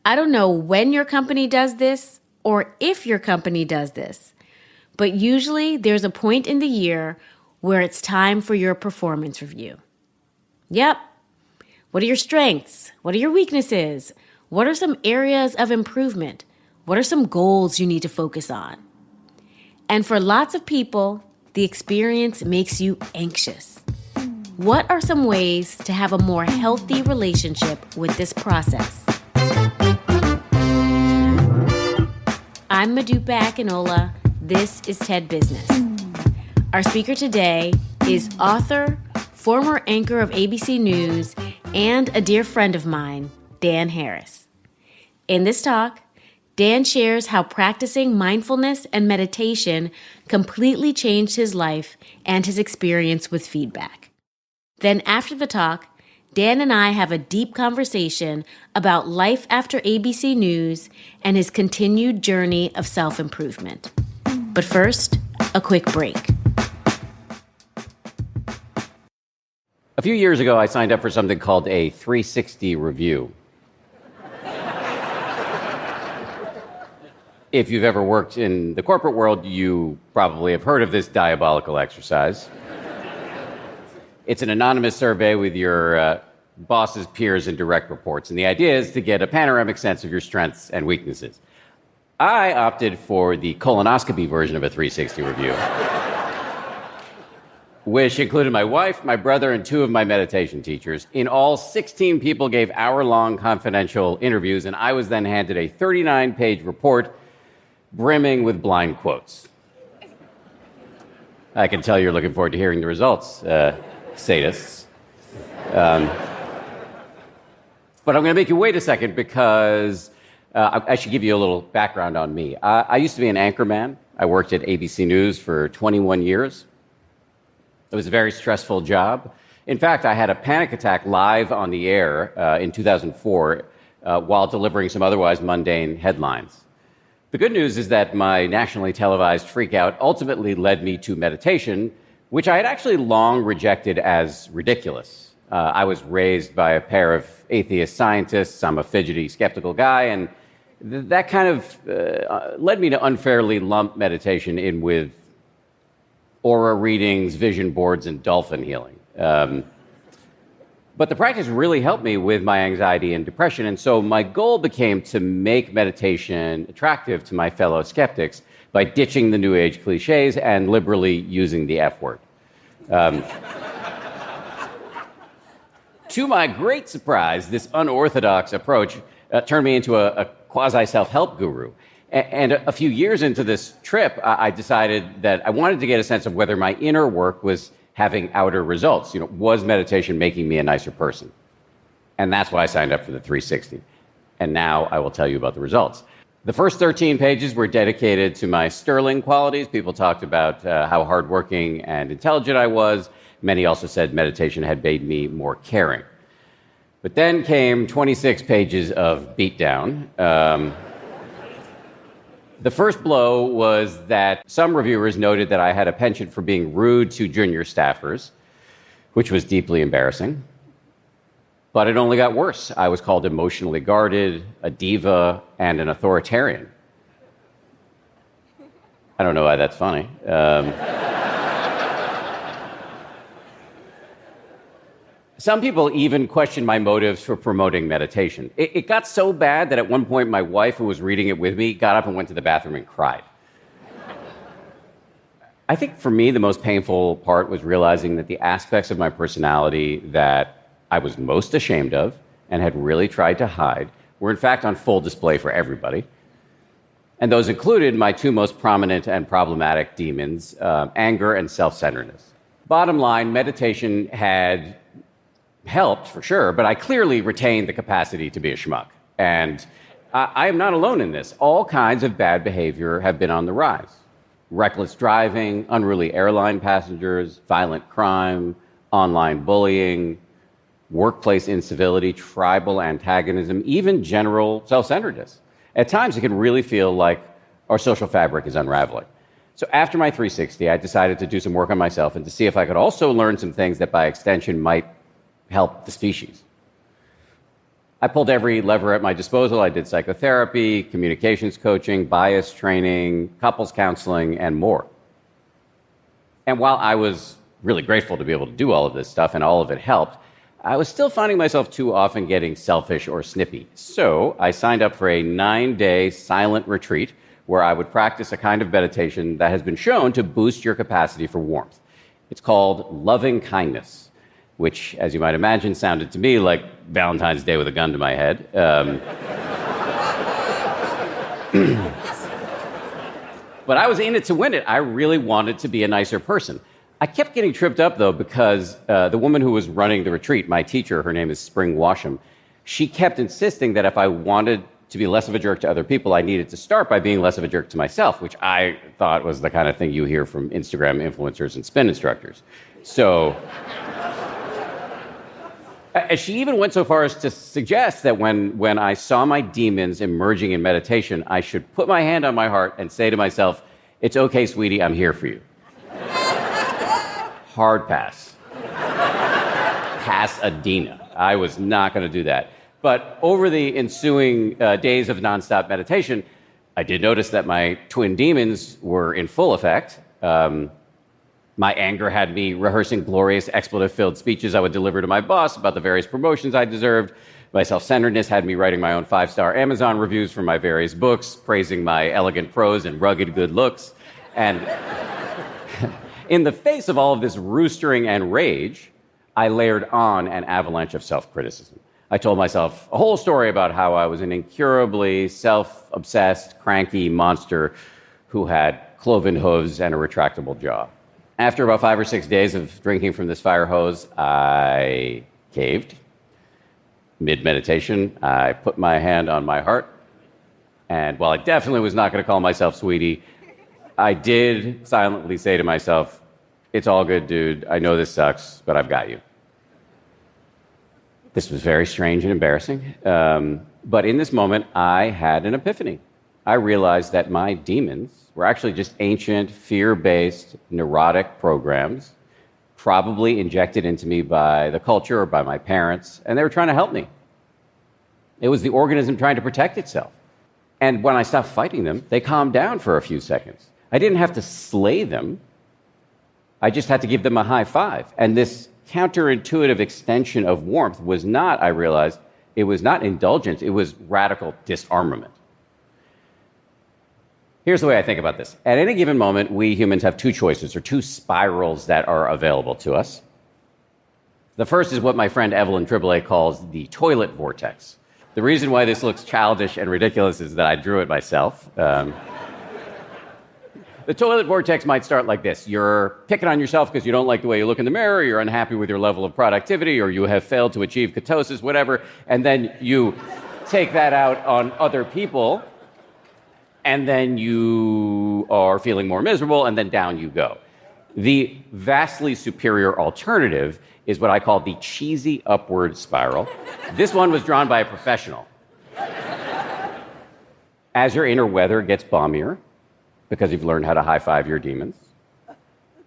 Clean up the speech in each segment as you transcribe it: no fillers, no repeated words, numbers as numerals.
I don't know when your company does this or if your company does this, but usually there's a point in the year where it's time for your performance review. Yep. What are your strengths? What are your weaknesses? What are some areas of improvement? What are some goals you need to focus on? And for lots of people, the experience makes you anxious. What are some ways to have a more healthy relationship with this process? I'm Modupe Akinola. This is TED Business. Our speaker today is author, former anchor of ABC News, and a dear friend of mine, Dan Harris. In this talk, Dan shares how practicing mindfulness and meditation completely changed his life and his experience with feedback. Then after the talk, Dan and I have a deep conversation about life after ABC News and his continued journey of self-improvement. But first, a quick break. A few years ago, I signed up for something called a 360 review. If you've ever worked in the corporate world, you probably have heard of this diabolical exercise. It's an anonymous survey with your boss's peers and direct reports, and the idea is to get a panoramic sense of your strengths and weaknesses. I opted for the colonoscopy version of a 360 review, which included my wife, my brother, and 2 of my meditation teachers. In all, 16 people gave hour-long confidential interviews, and I was then handed a 39-page report brimming with blind quotes. I can tell you're looking forward to hearing the results, sadists. But I'm going to make you wait a second because I should give you a little background on me. I used to be an anchorman. I worked at ABC News for 21 years. It was a very stressful job. In fact, I had a panic attack live on the air in 2004 while delivering some otherwise mundane headlines. The good news is that my nationally televised freakout ultimately led me to meditation, which I had actually long rejected as ridiculous. I was raised by a pair of atheist scientists. I'm a fidgety, skeptical guy, and that kind of led me to unfairly lump meditation in with aura readings, vision boards, and dolphin healing. But the practice really helped me with my anxiety and depression, and so my goal became to make meditation attractive to my fellow skeptics by ditching the New Age cliches and liberally using the F word. To my great surprise, this unorthodox approach turned me into a quasi-self-help guru. And a few years into this trip, I decided that I wanted to get a sense of whether my inner work was having outer results. Was meditation making me a nicer person? And that's why I signed up for the 360. And now I will tell you about the results. The first 13 pages were dedicated to my sterling qualities. People talked about how hardworking and intelligent I was. Many also said meditation had made me more caring. But then came 26 pages of beatdown. The first blow was that some reviewers noted that I had a penchant for being rude to junior staffers, which was deeply embarrassing. But it only got worse. I was called emotionally guarded, a diva, and an authoritarian. I don't know why that's funny. Some people even questioned my motives for promoting meditation. It got so bad that at one point my wife, who was reading it with me, got up and went to the bathroom and cried. I think for me, the most painful part was realizing that the aspects of my personality that I was most ashamed of and had really tried to hide were in fact on full display for everybody. And those included my 2 most prominent and problematic demons, anger and self-centeredness. Bottom line, meditation had helped, for sure, but I clearly retained the capacity to be a schmuck. And I am not alone in this. All kinds of bad behavior have been on the rise. Reckless driving, unruly airline passengers, violent crime, online bullying, workplace incivility, tribal antagonism, even general self-centeredness. At times, it can really feel like our social fabric is unraveling. So after my 360, I decided to do some work on myself and to see if I could also learn some things that by extension might help the species. I pulled every lever at my disposal. I did psychotherapy, communications coaching, bias training, couples counseling, and more. And while I was really grateful to be able to do all of this stuff and all of it helped, I was still finding myself too often getting selfish or snippy. So I signed up for a 9-day silent retreat where I would practice a kind of meditation that has been shown to boost your capacity for warmth. It's called loving kindness, which, as you might imagine, sounded to me like Valentine's Day with a gun to my head. But I was in it to win it. I really wanted to be a nicer person. I kept getting tripped up, though, because the woman who was running the retreat, my teacher, her name is Spring Washam, she kept insisting that if I wanted to be less of a jerk to other people, I needed to start by being less of a jerk to myself, which I thought was the kind of thing you hear from Instagram influencers and spin instructors. So she even went so far as to suggest that when I saw my demons emerging in meditation, I should put my hand on my heart and say to myself, "It's okay, sweetie, I'm here for you." Hard pass. Pasadena. I was not going to do that. But over the ensuing days of nonstop meditation, I did notice that my twin demons were in full effect. My anger had me rehearsing glorious expletive-filled speeches I would deliver to my boss about the various promotions I deserved. My self-centeredness had me writing my own 5-star Amazon reviews for my various books, praising my elegant prose and rugged good looks. And in the face of all of this roostering and rage, I layered on an avalanche of self-criticism. I told myself a whole story about how I was an incurably self-obsessed, cranky monster who had cloven hooves and a retractable jaw. After about 5 or 6 days of drinking from this fire hose, I caved. Mid-meditation, I put my hand on my heart, and while I definitely was not going to call myself sweetie, I did silently say to myself, "It's all good, dude. I know this sucks, but I've got you." This was very strange and embarrassing, but in this moment, I had an epiphany. I realized that my demons were actually just ancient, fear-based, neurotic programs, probably injected into me by the culture or by my parents, and they were trying to help me. It was the organism trying to protect itself. And when I stopped fighting them, they calmed down for a few seconds. I didn't have to slay them. I just had to give them a high five. And this counterintuitive extension of warmth was not, I realized, it was not indulgence, it was radical disarmament. Here's the way I think about this. At any given moment, we humans have two choices, or two spirals that are available to us. The first is what my friend Evelyn Triboulet calls the toilet vortex. The reason why this looks childish and ridiculous is that I drew it myself. The toilet vortex might start like this. You're picking on yourself because you don't like the way you look in the mirror, you're unhappy with your level of productivity, or you have failed to achieve ketosis, whatever, and then you take that out on other people, and then you are feeling more miserable, and then down you go. The vastly superior alternative is what I call the cheesy upward spiral. This one was drawn by a professional. As your inner weather gets balmier, because you've learned how to high-five your demons,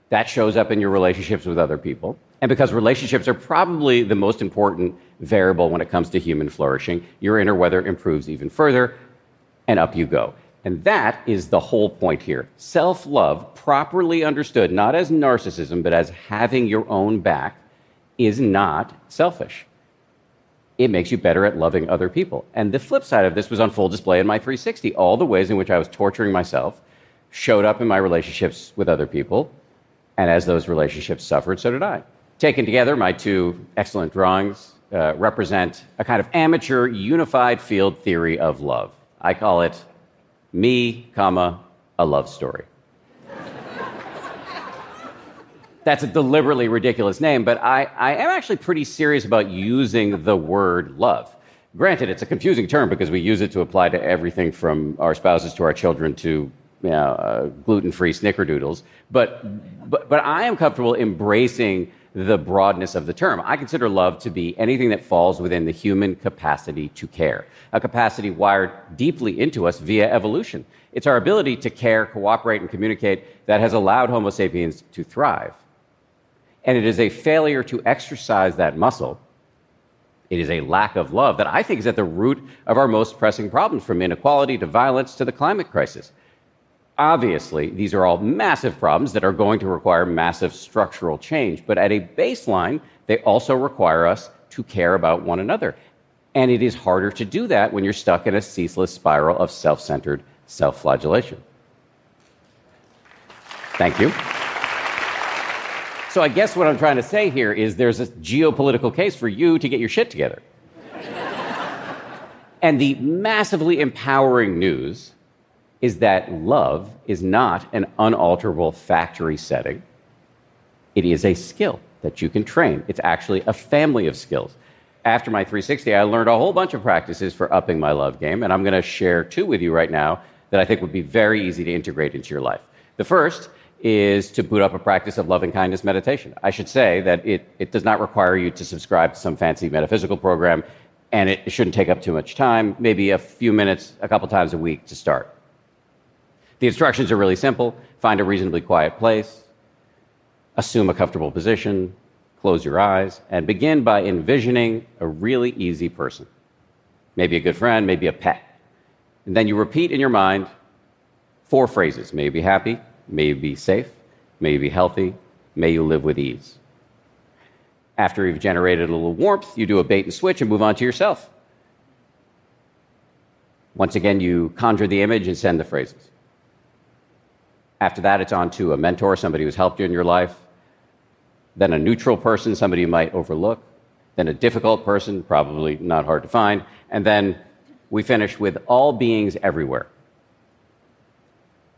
that shows up in your relationships with other people. And because relationships are probably the most important variable when it comes to human flourishing, your inner weather improves even further, and up you go. And that is the whole point here. Self-love, properly understood, not as narcissism, but as having your own back, is not selfish. It makes you better at loving other people. And the flip side of this was on full display in my 360. All the ways in which I was torturing myself showed up in my relationships with other people. And as those relationships suffered, so did I. Taken together, my two excellent drawings represent a kind of amateur unified field theory of love. I call it me, comma, a love story. That's a deliberately ridiculous name, but I am actually pretty serious about using the word love. Granted, it's a confusing term because we use it to apply to everything from our spouses to our children to gluten-free snickerdoodles. But I am comfortable embracing the broadness of the term. I consider love to be anything that falls within the human capacity to care, a capacity wired deeply into us via evolution. It's our ability to care, cooperate, and communicate that has allowed Homo sapiens to thrive. And it is a failure to exercise that muscle It is a lack of love that I think is at the root of our most pressing problems, from inequality to violence to the climate crisis. Obviously, these are all massive problems that are going to require massive structural change, but at a baseline, they also require us to care about one another. And it is harder to do that when you're stuck in a ceaseless spiral of self-centered self-flagellation. Thank you. So I guess what I'm trying to say here is there's a geopolitical case for you to get your shit together. And the massively empowering news is that love is not an unalterable factory setting. It is a skill that you can train. It's actually a family of skills. After my 360, I learned a whole bunch of practices for upping my love game, and I'm going to share 2 with you right now that I think would be very easy to integrate into your life. The first is to boot up a practice of loving kindness meditation. I should say that it does not require you to subscribe to some fancy metaphysical program, and it shouldn't take up too much time, maybe a few minutes, a couple times a week to start. The instructions are really simple. Find a reasonably quiet place, assume a comfortable position, close your eyes, and begin by envisioning a really easy person. Maybe a good friend, maybe a pet. And then you repeat in your mind 4 phrases. May you be happy, may you be safe, may you be healthy, may you live with ease. After you've generated a little warmth, you do a bait and switch and move on to yourself. Once again, you conjure the image and send the phrases. After that, it's on to a mentor, somebody who's helped you in your life, then a neutral person, somebody you might overlook, then a difficult person, probably not hard to find, and then we finish with all beings everywhere.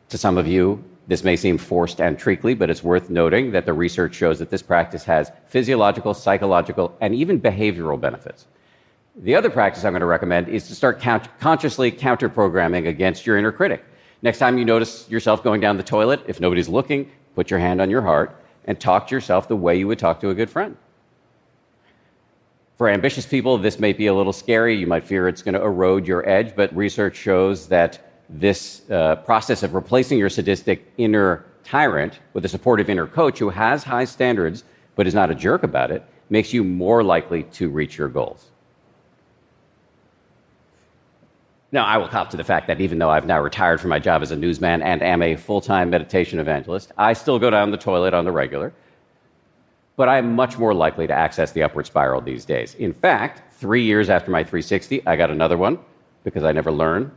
To some of you, this may seem forced and treacly, but it's worth noting that the research shows that this practice has physiological, psychological, and even behavioral benefits. The other practice I'm going to recommend is to start consciously counter-programming against your inner critic. Next time you notice yourself going down the toilet, if nobody's looking, put your hand on your heart and talk to yourself the way you would talk to a good friend. For ambitious people, this may be a little scary. You might fear it's going to erode your edge, but research shows that this process of replacing your sadistic inner tyrant with a supportive inner coach who has high standards but is not a jerk about it makes you more likely to reach your goals. Now, I will cop to the fact that even though I've now retired from my job as a newsman and am a full-time meditation evangelist, I still go down the toilet on the regular. But I'm much more likely to access the upward spiral these days. In fact, 3 years after my 360, I got another one because I never learn.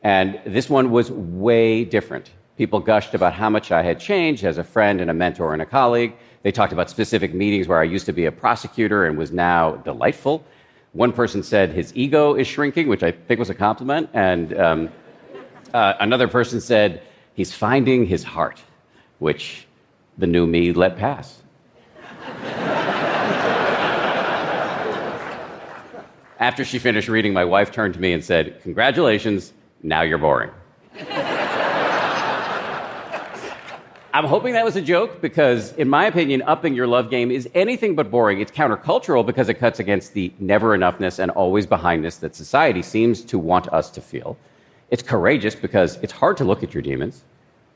And this one was way different. People gushed about how much I had changed as a friend and a mentor and a colleague. They talked about specific meetings where I used to be a prosecutor and was now delightful. One person said his ego is shrinking, which I think was a compliment. And another person said he's finding his heart, which the new me let pass. After she finished reading, my wife turned to me and said, "Congratulations, now you're boring." I'm hoping that was a joke because, in my opinion, upping your love game is anything but boring. It's countercultural because it cuts against the never-enoughness and always behindness that society seems to want us to feel. It's courageous because it's hard to look at your demons.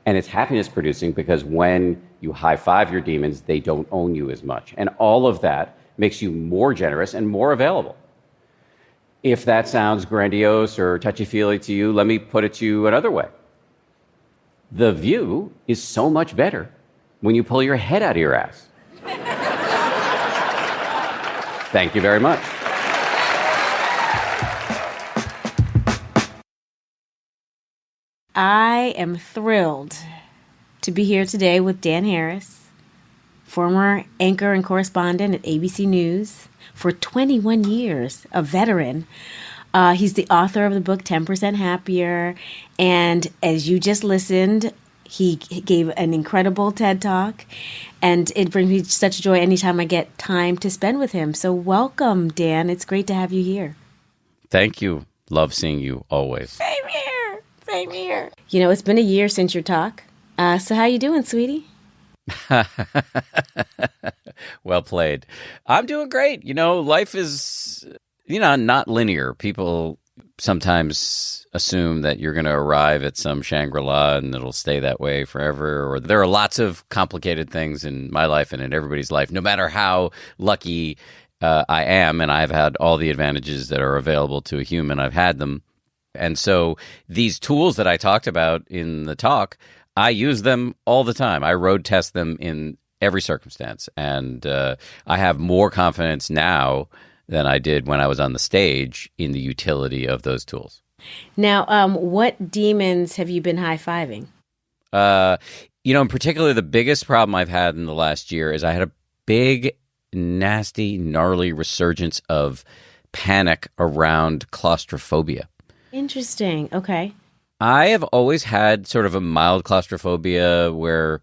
And it's happiness-producing because when you high-five your demons, they don't own you as much. And all of that makes you more generous and more available. If that sounds grandiose or touchy-feely to you, let me put it to you another way. The view is so much better when you pull your head out of your ass. Thank you very much. I am thrilled to be here today with Dan Harris, former anchor and correspondent at ABC News for 21 years, a veteran. He's the author of the book 10% Happier, and as you just listened, he gave an incredible TED Talk, and it brings me such joy anytime I get time to spend with him. So welcome, Dan. It's great to have you here. Thank you. Love seeing you always. Same here. Same here. You know, it's been a year since your talk. So how you doing, sweetie? Well played. I'm doing great. You know, life is, not linear. People sometimes assume that you're going to arrive at some Shangri-La and it'll stay that way forever. Or there are lots of complicated things in my life and in everybody's life, no matter how lucky I am, and I've had all the advantages that are available to a human. I've had them. And so these tools that I talked about in the talk, I use them all the time. I road test them in every circumstance. And I have more confidence now than I did when I was on the stage in the utility of those tools. Now, what demons have you been high-fiving? In particular, the biggest problem I've had in the last year is I had a big, nasty, gnarly resurgence of panic around claustrophobia. Interesting. Okay. I have always had sort of a mild claustrophobia where,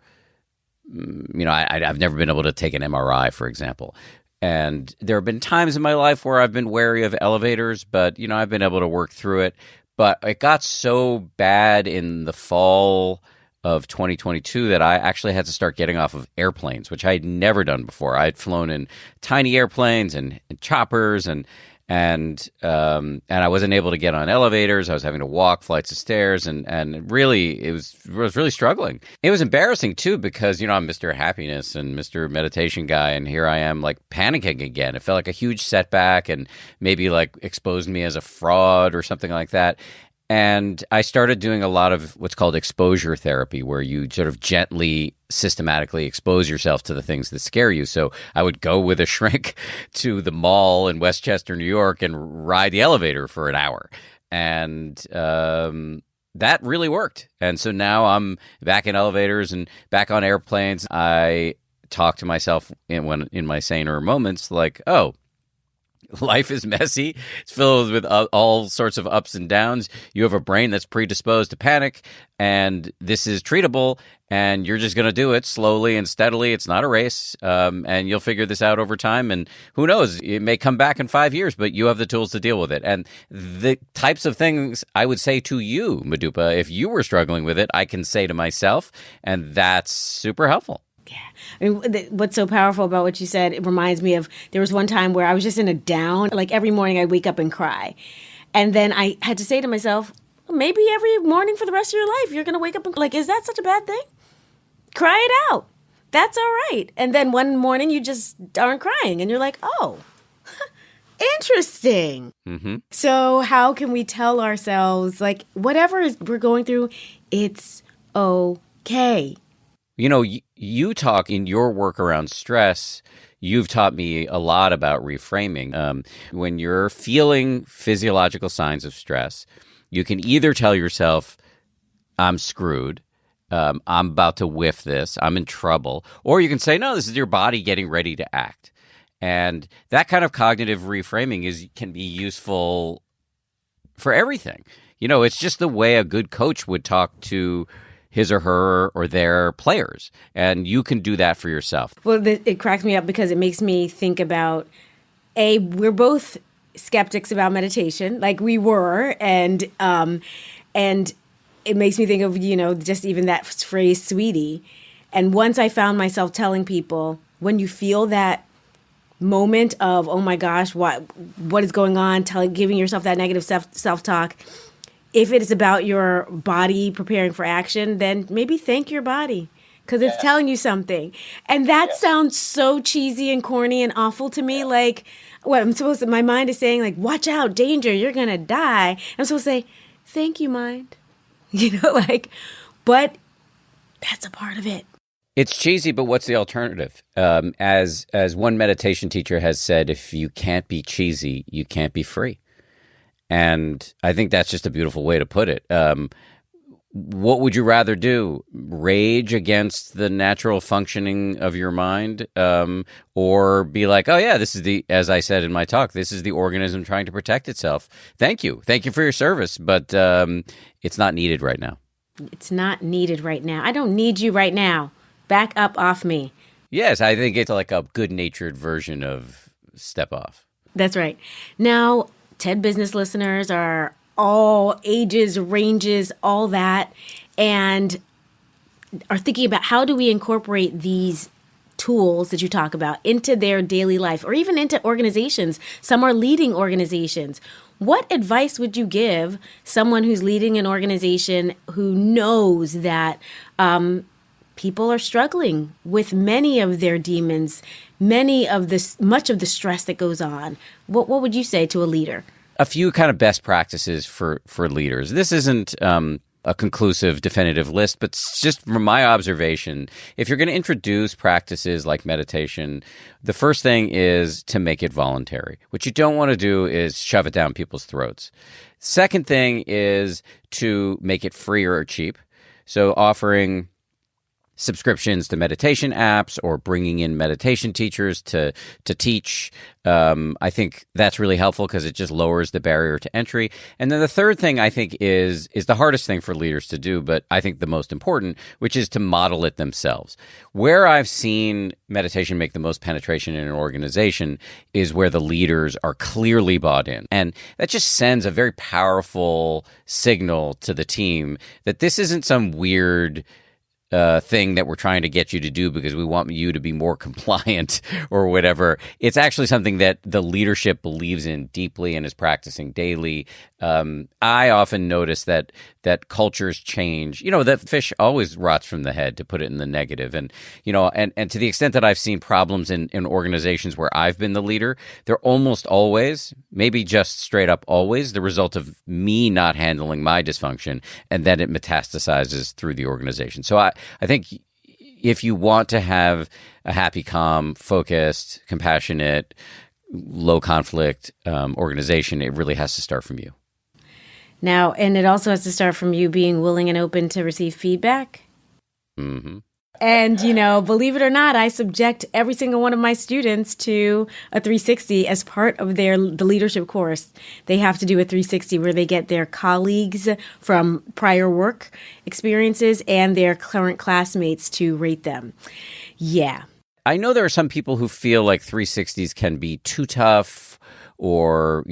I've never been able to take an MRI, for example. And there have been times in my life where I've been wary of elevators, but, I've been able to work through it. But it got so bad in the fall of 2022 that I actually had to start getting off of airplanes, which I had never done before. I had flown in tiny airplanes and choppers and I wasn't able to get on elevators. I was having to walk flights of stairs, and really, it was really struggling. It was embarrassing too because I'm Mr. Happiness and Mr. Meditation guy, and here I am like panicking again. It felt like a huge setback, and maybe like exposed me as a fraud or something like that. And I started doing a lot of what's called exposure therapy, where you sort of gently, systematically expose yourself to the things that scare you. So I would go with a shrink to the mall in Westchester, New York, and ride the elevator for an hour. And that really worked. And so now I'm back in elevators and back on airplanes. I talk to myself in my saner moments like, oh, life is messy. It's filled with all sorts of ups and downs. You have a brain that's predisposed to panic, and this is treatable, and you're just going to do it slowly and steadily. It's not a race, and you'll figure this out over time. And who knows? It may come back in 5 years, but you have the tools to deal with it. And the types of things I would say to you, Modupe, if you were struggling with it, I can say to myself, and that's super helpful. Yeah. I mean, what's so powerful about what you said, it reminds me of, there was one time where I was just in a down, like every morning I'd wake up and cry. And then I had to say to myself, maybe every morning for the rest of your life, you're going to wake up and like, is that such a bad thing? Cry it out. That's all right. And then one morning you just aren't crying and you're like, oh, interesting. Mm-hmm. So how can we tell ourselves, like, whatever we're going through, it's okay? You talk in your work around stress. You've taught me a lot about reframing. When you're feeling physiological signs of stress, you can either tell yourself, I'm screwed, I'm about to whiff this, I'm in trouble, or you can say, no, this is your body getting ready to act. And that kind of cognitive reframing can be useful for everything. It's just the way a good coach would talk to his or her or their players. And you can do that for yourself. Well, it cracks me up because it makes me think about, we're both skeptics about meditation, like we were. And it makes me think of, just even that phrase, sweetie. And once I found myself telling people, when you feel that moment of, oh my gosh, what is going on, giving yourself that negative self-talk, if it is about your body preparing for action, then maybe thank your body because it's telling you something. And that sounds so cheesy and corny and awful to me. Like, what I'm supposed to, my mind is saying, like, watch out, danger, you're going to die. I'm supposed to say, thank you, mind. But that's a part of it. It's cheesy, but what's the alternative? As one meditation teacher has said, if you can't be cheesy, you can't be free. And I think that's just a beautiful way to put it. What would you rather do? Rage against the natural functioning of your mind? Or be like, oh yeah, this is as I said in my talk, this is the organism trying to protect itself. Thank you. Thank you for your service. But it's not needed right now. It's not needed right now. I don't need you right now. Back up off me. Yes, I think it's like a good-natured version of step off. That's right. Now, TED Business listeners are all ages, ranges, all that, and are thinking about how do we incorporate these tools that you talk about into their daily life or even into organizations. Some are leading organizations. What advice would you give someone who's leading an organization who knows that people are struggling with many of their demons, much of the stress that goes on. What would you say to a leader? A few kind of best practices for leaders. This isn't a conclusive, definitive list, but just from my observation, if you're going to introduce practices like meditation, the first thing is to make it voluntary. What you don't want to do is shove it down people's throats. Second thing is to make it free or cheap. So offering subscriptions to meditation apps or bringing in meditation teachers to teach. I think that's really helpful because it just lowers the barrier to entry. And then the third thing I think is the hardest thing for leaders to do, but I think the most important, which is to model it themselves. Where I've seen meditation make the most penetration in an organization is where the leaders are clearly bought in. And that just sends a very powerful signal to the team that this isn't some weird thing that we're trying to get you to do because we want you to be more compliant or whatever. It's actually something that the leadership believes in deeply and is practicing daily. I often notice that cultures change. That fish always rots from the head, to put it in the negative. And, and to the extent that I've seen problems in organizations where I've been the leader, they're almost always, maybe just straight up always, the result of me not handling my dysfunction, and then it metastasizes through the organization. So I think if you want to have a happy, calm, focused, compassionate, low conflict organization, it really has to start from you. Now, and it also has to start from you being willing and open to receive feedback. Mm-hmm. And, believe it or not, I subject every single one of my students to a 360 as part of the leadership course. They have to do a 360 where they get their colleagues from prior work experiences and their current classmates to rate them. Yeah. I know there are some people who feel like 360s can be too tough or,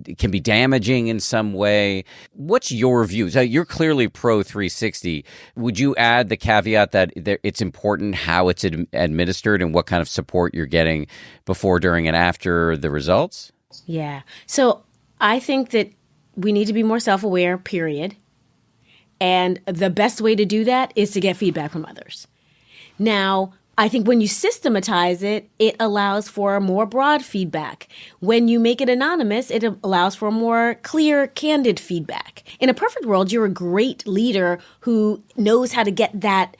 it can be damaging in some way. What's your view? So you're clearly pro 360. Would you add the caveat that it's important how it's administered and what kind of support you're getting before, during, and after the results? Yeah. So I think that we need to be more self-aware, period. And the best way to do that is to get feedback from others. Now, I think when you systematize it, it allows for more broad feedback. When you make it anonymous, it allows for more clear, candid feedback. In a perfect world, you're a great leader who knows how to get that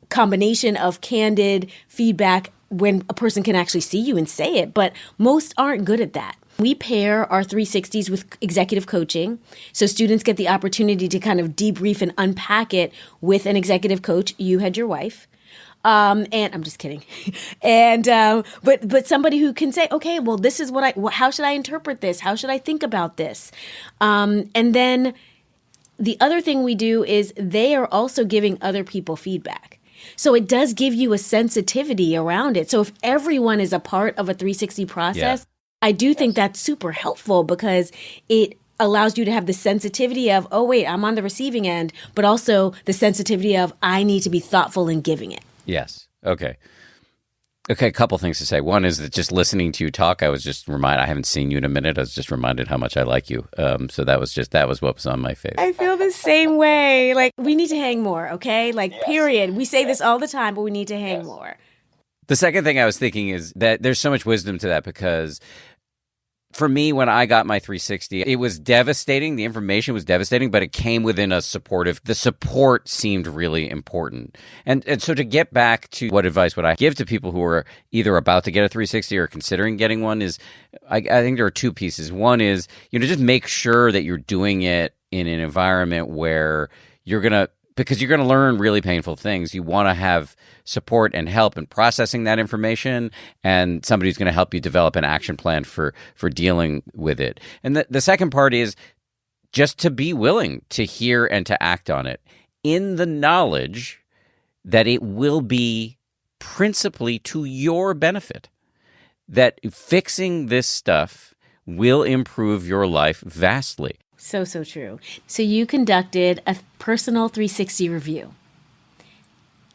combination of candid feedback when a person can actually see you and say it, but most aren't good at that. We pair our 360s with executive coaching. So students get the opportunity to kind of debrief and unpack it with an executive coach. You had your wife. And I'm just kidding. And, but somebody who can say, okay, well, this is how should I interpret this? How should I think about this? And then the other thing we do is they are also giving other people feedback. So it does give you a sensitivity around it. So if everyone is a part of a 360 process, I do think that's super helpful because it allows you to have the sensitivity of, oh, wait, I'm on the receiving end, but also the sensitivity of I need to be thoughtful in giving it. Yes. Okay. A couple things to say. One is that just listening to you talk, I was just reminded, I haven't seen you in a minute. I was just reminded how much I like you. So that was what was on my face. I feel the same way. Like, we need to hang more, okay? Period. We say this all the time, but we need to hang more. The second thing I was thinking is that there's so much wisdom to that because for me, when I got my 360, it was devastating. The information was devastating, but it came within the support seemed really important. And so to get back to what advice would I give to people who are either about to get a 360 or considering getting one is, I think there are two pieces. One is, just make sure that you're doing it in an environment where because you're going to learn really painful things. You want to have support and help in processing that information and somebody who's going to help you develop an action plan for dealing with it. And the second part is just to be willing to hear and to act on it in the knowledge that it will be principally to your benefit, that fixing this stuff will improve your life vastly. So true. So you conducted a personal 360 review.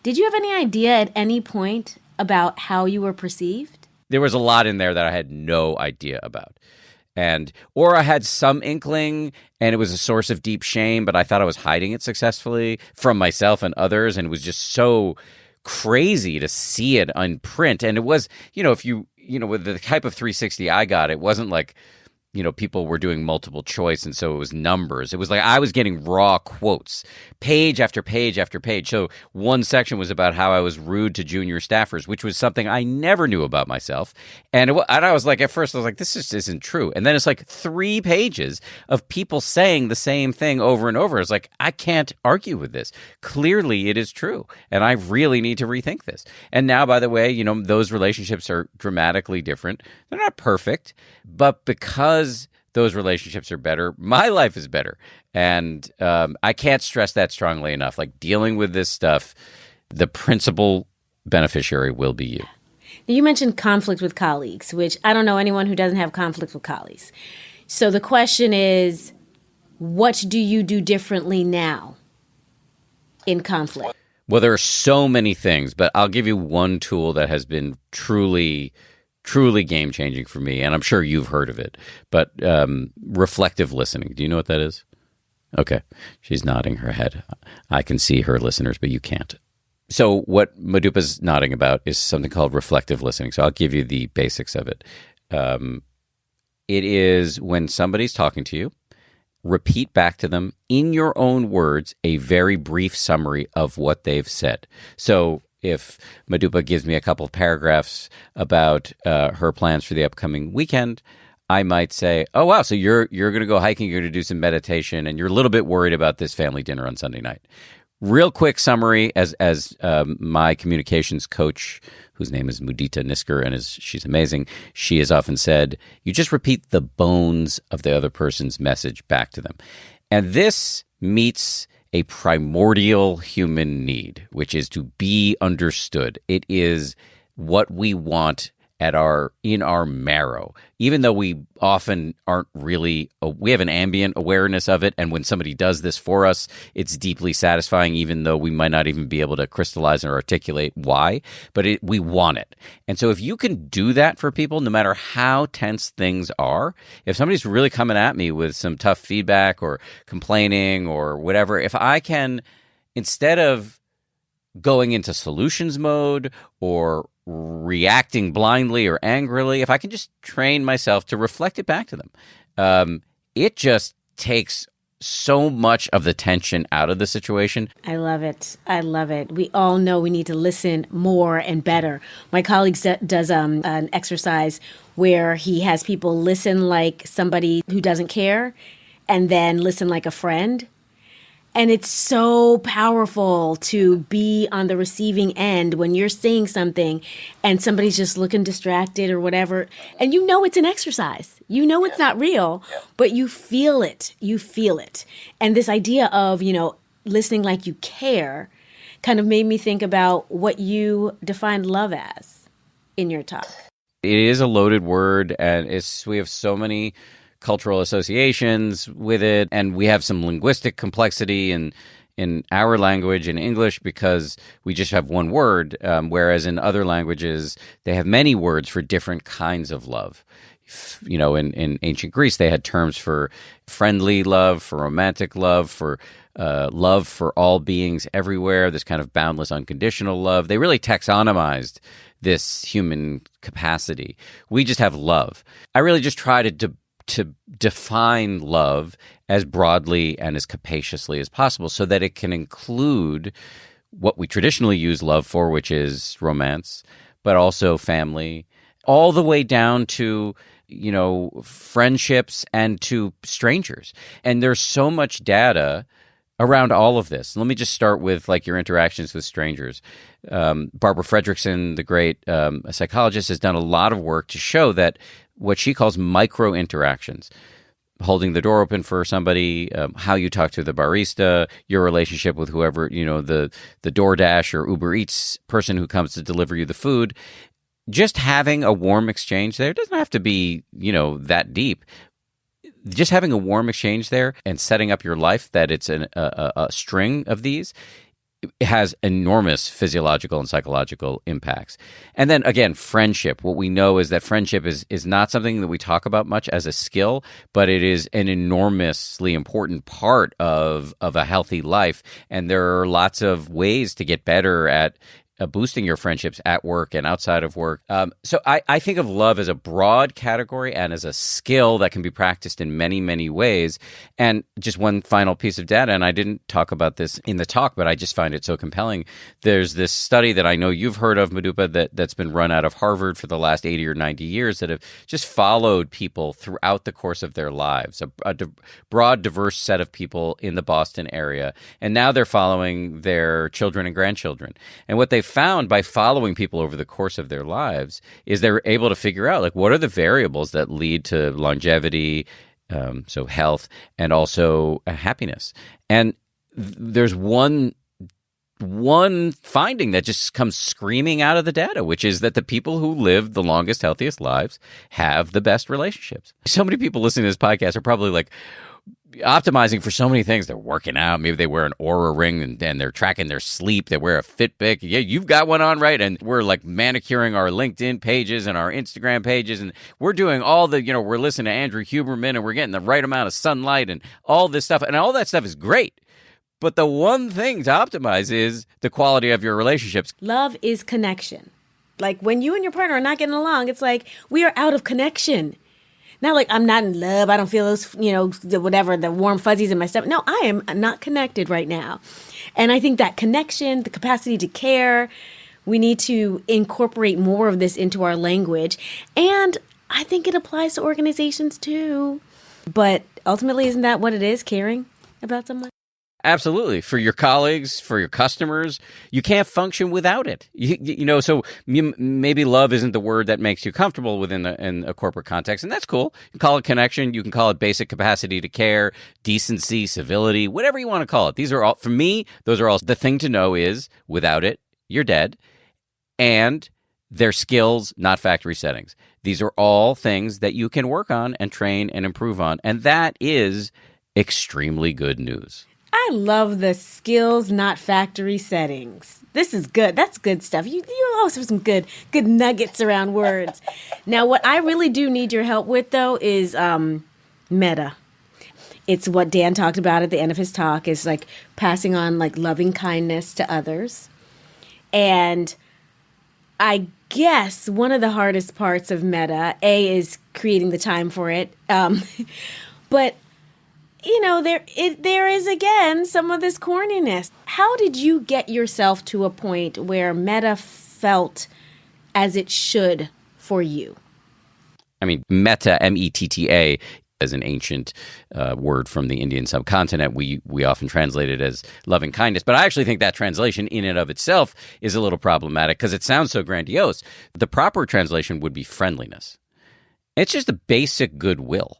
Did you have any idea at any point about how you were perceived? There was a lot in there that I had no idea about. Or I had some inkling and it was a source of deep shame, but I thought I was hiding it successfully from myself and others. And it was just so crazy to see it on print. And it was, if with the type of 360 I got, it wasn't like, people were doing multiple choice, and so it was numbers. It was like I was getting raw quotes, page after page after page. So one section was about how I was rude to junior staffers, which was something I never knew about myself. And I was like, at first, I was like, this just isn't true. And then it's like 3 pages of people saying the same thing over and over. It's like, I can't argue with this. Clearly, it is true. And I really need to rethink this. And now, by the way, those relationships are dramatically different. They're not perfect, but because those relationships are better, my life is better. And I can't stress that strongly enough. Like, dealing with this stuff, the principal beneficiary will be you. You mentioned conflict with colleagues, which I don't know anyone who doesn't have conflict with colleagues. So the question is, what do you do differently now in conflict? Well, there are so many things, but I'll give you one tool that has been truly game-changing for me, and I'm sure you've heard of it, but reflective listening. Do you know what that is? Okay. She's nodding her head. I can see her listeners, but you can't. So what Modupe is nodding about is something called reflective listening. So I'll give you the basics of it. It is when somebody's talking to you, repeat back to them in your own words a very brief summary of what they've said. So if Modupe gives me a couple of paragraphs about her plans for the upcoming weekend, I might say, oh, wow, so you're going to go hiking, you're going to do some meditation, and you're a little bit worried about this family dinner on Sunday night. Real quick summary, as my communications coach, whose name is Mudita Nisker, and she's amazing, she has often said, you just repeat the bones of the other person's message back to them. And this meets a primordial human need, which is to be understood. It is what we want in our marrow, even though we often aren't really, we have an ambient awareness of it. And when somebody does this for us, it's deeply satisfying, even though we might not even be able to crystallize or articulate why, but we want it. And so if you can do that for people, no matter how tense things are, if somebody's really coming at me with some tough feedback or complaining or whatever, if I can, instead of going into solutions mode or reacting blindly or angrily, if I can just train myself to reflect it back to them, it just takes so much of the tension out of the situation. I love it. I love it. We all know we need to listen more and better. My colleague does an exercise where he has people listen like somebody who doesn't care and then listen like a friend. And it's so powerful to be on the receiving end when you're saying something and somebody's just looking distracted or whatever. And it's an exercise. It's not real, but you feel it. You feel it. And this idea of, listening like you care kind of made me think about what you defined love as in your talk. It is a loaded word, and we have so many cultural associations with it, and we have some linguistic complexity in our language in English because we just have one word, whereas in other languages they have many words for different kinds of love. In ancient Greece they had terms for friendly love, for romantic love, for love for all beings everywhere, this kind of boundless unconditional love. They really taxonomized this human capacity. We just have love. I really just try to define love as broadly and as capaciously as possible so that it can include what we traditionally use love for, which is romance, but also family, all the way down to, friendships and to strangers. And there's so much data around all of this. Let me just start with your interactions with strangers. Barbara Fredrickson, the great psychologist, has done a lot of work to show that what she calls micro interactions, holding the door open for somebody, how you talk to the barista, your relationship with whoever, the DoorDash or Uber Eats person who comes to deliver you the food, just having a warm exchange there. It doesn't have to be, that deep. Just having a warm exchange there and setting up your life that it's a string of these it has enormous physiological and psychological impacts. And then again, friendship. What we know is that friendship is not something that we talk about much as a skill, but it is an enormously important part of a healthy life. And there are lots of ways to get better at boosting your friendships at work and outside of work. So I think of love as a broad category and as a skill that can be practiced in many, many ways. And just one final piece of data, and I didn't talk about this in the talk, but I just find it so compelling. There's this study that I know you've heard of, Modupe, that's been run out of Harvard for the last 80 or 90 years that have just followed people throughout the course of their lives, a broad, diverse set of people in the Boston area. And now they're following their children and grandchildren. And what they found by following people over the course of their lives is they're able to figure out, like, what are the variables that lead to longevity, so health, and also happiness. And there's one finding that just comes screaming out of the data, which is that the people who live the longest, healthiest lives have the best relationships. So many people listening to this podcast are probably like, optimizing for so many things. They're working out. Maybe they wear an Oura ring and they're tracking their sleep. They wear a Fitbit. Yeah, you've got one on, right? And we're like manicuring our LinkedIn pages and our Instagram pages. And we're doing all the, we're listening to Andrew Huberman and we're getting the right amount of sunlight and all this stuff. And all that stuff is great. But the one thing to optimize is the quality of your relationships. Love is connection. Like when you and your partner are not getting along, it's like we are out of connection. Not like I'm not in love. I don't feel those, the warm fuzzies in my stomach. No, I am not connected right now. And I think that connection, the capacity to care, we need to incorporate more of this into our language. And I think it applies to organizations too. But ultimately, isn't that what it is, caring about someone? Absolutely. For your colleagues, for your customers, you can't function without it. So maybe love isn't the word that makes you comfortable within a corporate context, and that's cool. You can call it connection. You can call it basic capacity to care, decency, civility, whatever you want to call it. These are all, for me, those are all. The thing to know is without it, you're dead, and they're skills, not factory settings. These are all things that you can work on and train and improve on, and that is extremely good news. I love the skills, not factory settings. This is good. That's good stuff. You always have some good nuggets around words. Now, what I really do need your help with, though, is meta. It's what Dan talked about at the end of his talk, is like passing on like loving kindness to others. And I guess one of the hardest parts of meta, is creating the time for it. But there is, again, some of this corniness. How did you get yourself to a point where meta felt as it should for you? I mean, metta, M-E-T-T-A, is an ancient word from the Indian subcontinent. We often translate it as loving kindness. But I actually think that translation in and of itself is a little problematic because it sounds so grandiose. The proper translation would be friendliness. It's just a basic goodwill.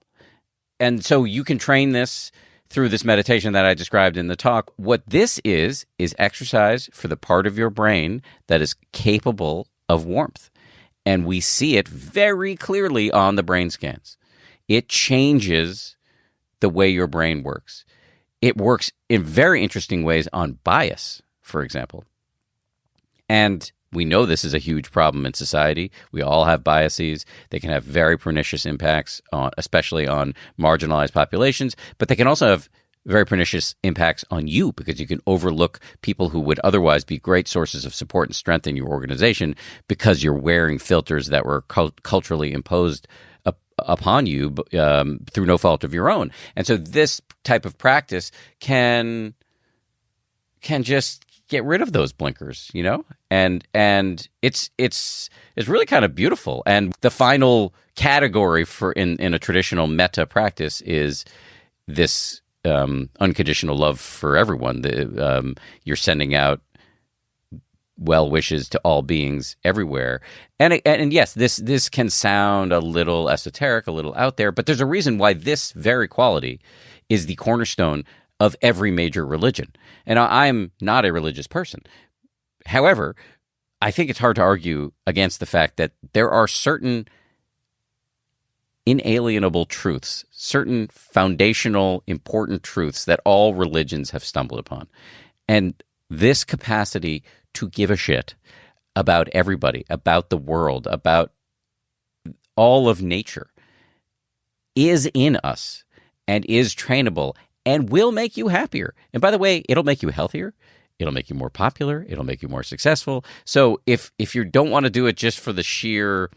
And so you can train this through this meditation that I described in the talk. What this is exercise for the part of your brain that is capable of warmth. And we see it very clearly on the brain scans. It changes the way your brain works. It works in very interesting ways on bias, for example. And we know this is a huge problem in society. We all have biases. They can have very pernicious impacts, especially on marginalized populations, but they can also have very pernicious impacts on you because you can overlook people who would otherwise be great sources of support and strength in your organization because you're wearing filters that were culturally imposed upon you through no fault of your own. And so this type of practice can just get rid of those blinkers, and it's really kind of beautiful. And the final category for in a traditional metta practice is this unconditional love for everyone. You're sending out well wishes to all beings everywhere. And yes, this can sound a little esoteric, a little out there, but there's a reason why this very quality is the cornerstone of every major religion. And I'm not a religious person. However, I think it's hard to argue against the fact that there are certain inalienable truths, certain foundational important truths that all religions have stumbled upon. And This capacity to give a shit about everybody, about the world, about all of nature is in us and is trainable and will make you happier. And by the way, it'll make you healthier. It'll make you more popular. It'll make you more successful. So if you don't want to do it just for the sheer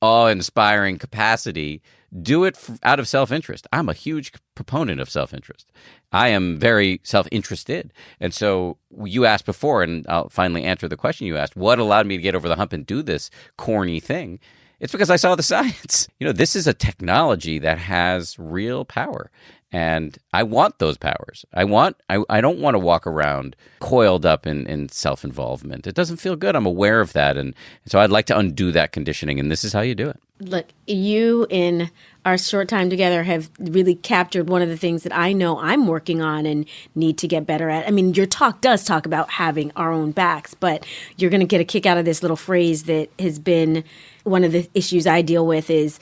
awe-inspiring capacity, do it out of self-interest. I'm a huge proponent of self-interest. I am very self-interested. And so you asked before, and I'll finally answer the question you asked, what allowed me to get over the hump and do this corny thing? It's because I saw the science. This is a technology that has real power. And I want those powers. I don't want to walk around coiled up in self-involvement. It doesn't feel good. I'm aware of that. And so I'd like to undo that conditioning. And this is how you do it. Look, you in our short time together have really captured one of the things that I know I'm working on and need to get better at. I mean, your talk does talk about having our own backs, but you're going to get a kick out of this little phrase that has been one of the issues I deal with is,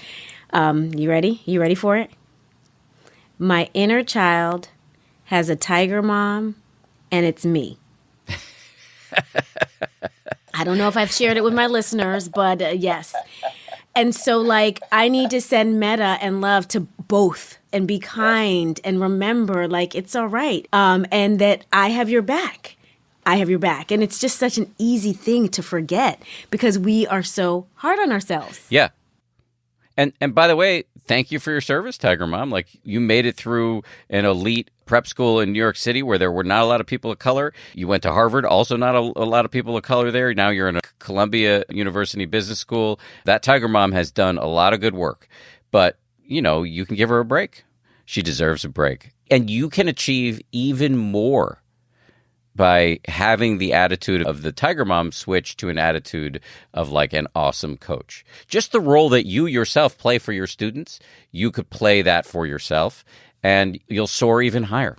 you ready? You ready for it? My inner child has a tiger mom, and it's me. I don't know if I've shared it with my listeners, but yes. And so, I need to send metta and love to both and be kind and remember, it's all right. And that I have your back. I have your back. And it's just such an easy thing to forget because we are so hard on ourselves. Yeah. And by the way, thank you for your service, Tiger Mom. You made it through an elite prep school in New York City where there were not a lot of people of color. You went to Harvard, also not a lot of people of color there. Now you're in a Columbia University Business School. That Tiger Mom has done a lot of good work. But, you can give her a break. She deserves a break. And you can achieve even more by having the attitude of the Tiger Mom switch to an attitude of an awesome coach. Just the role that you yourself play for your students, you could play that for yourself and you'll soar even higher.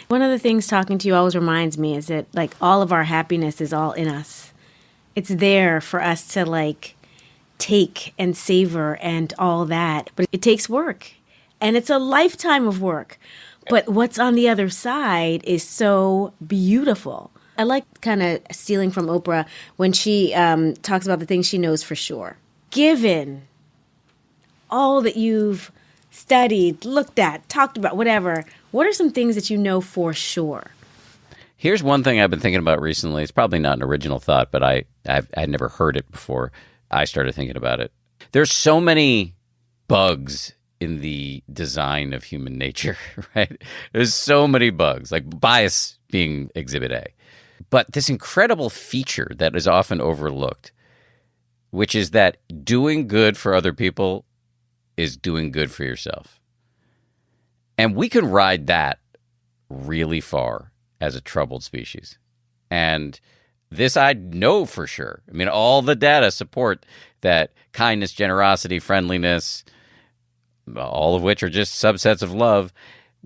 One of the things talking to you always reminds me is that all of our happiness is all in us. It's there for us to take and savor and all that. But it takes work and it's a lifetime of work. But what's on the other side is so beautiful. I like kind of stealing from Oprah when she talks about the things she knows for sure. Given all that you've studied, looked at, talked about, whatever, what are some things that you know for sure? Here's one thing I've been thinking about recently. It's probably not an original thought, but I'd never heard it before I started thinking about it. There's so many bugs in the design of human nature, right? There's so many bugs, bias being exhibit A. But this incredible feature that is often overlooked, which is that doing good for other people is doing good for yourself. And we can ride that really far as a troubled species. And this I know for sure. I mean, all the data support that kindness, generosity, friendliness, all of which are just subsets of love,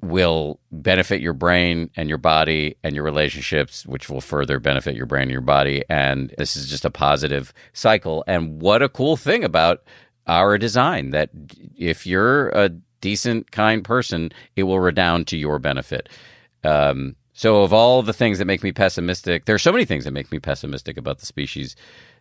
will benefit your brain and your body and your relationships, which will further benefit your brain and your body. And this is just a positive cycle. And what a cool thing about our design, that if you're a decent, kind person, it will redound to your benefit. So of all the things that make me pessimistic, there are so many things that make me pessimistic about the species.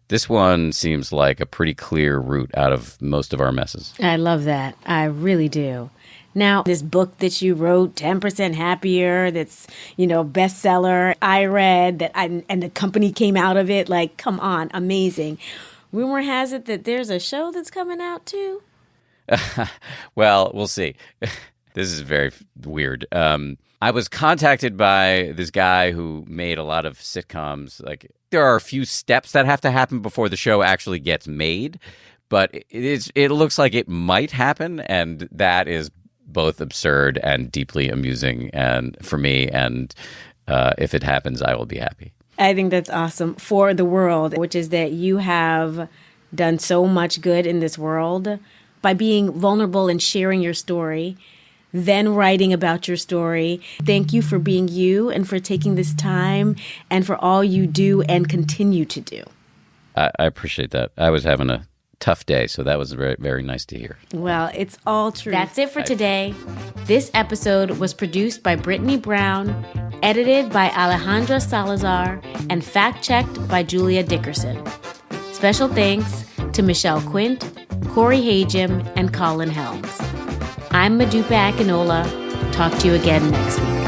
This one seems like a pretty clear route out of most of our messes. I love that. I really do. Now, this book that you wrote, 10% Happier, that's, bestseller, I read that, and the company came out of it. Come on, amazing. Rumor has it that there's a show that's coming out too. Well, we'll see. This is very weird. I was contacted by this guy who made a lot of sitcoms. There are a few steps that have to happen before the show actually gets made, but it looks like it might happen, and that is both absurd and deeply amusing and for me. And if it happens, I will be happy. I think that's awesome for the world, which is that you have done so much good in this world by being vulnerable and sharing your story, then writing about your story. Thank you for being you and for taking this time and for all you do and continue to do. I appreciate that. I was having a tough day. So that was very, very nice to hear. Well, it's all true. That's it for today. This episode was produced by Brittany Brown, edited by Alejandra Salazar, and fact-checked by Julia Dickerson. Special thanks to Michelle Quint, Corey Hajim, and Colin Helms. I'm Modupe Akinola. Talk to you again next week.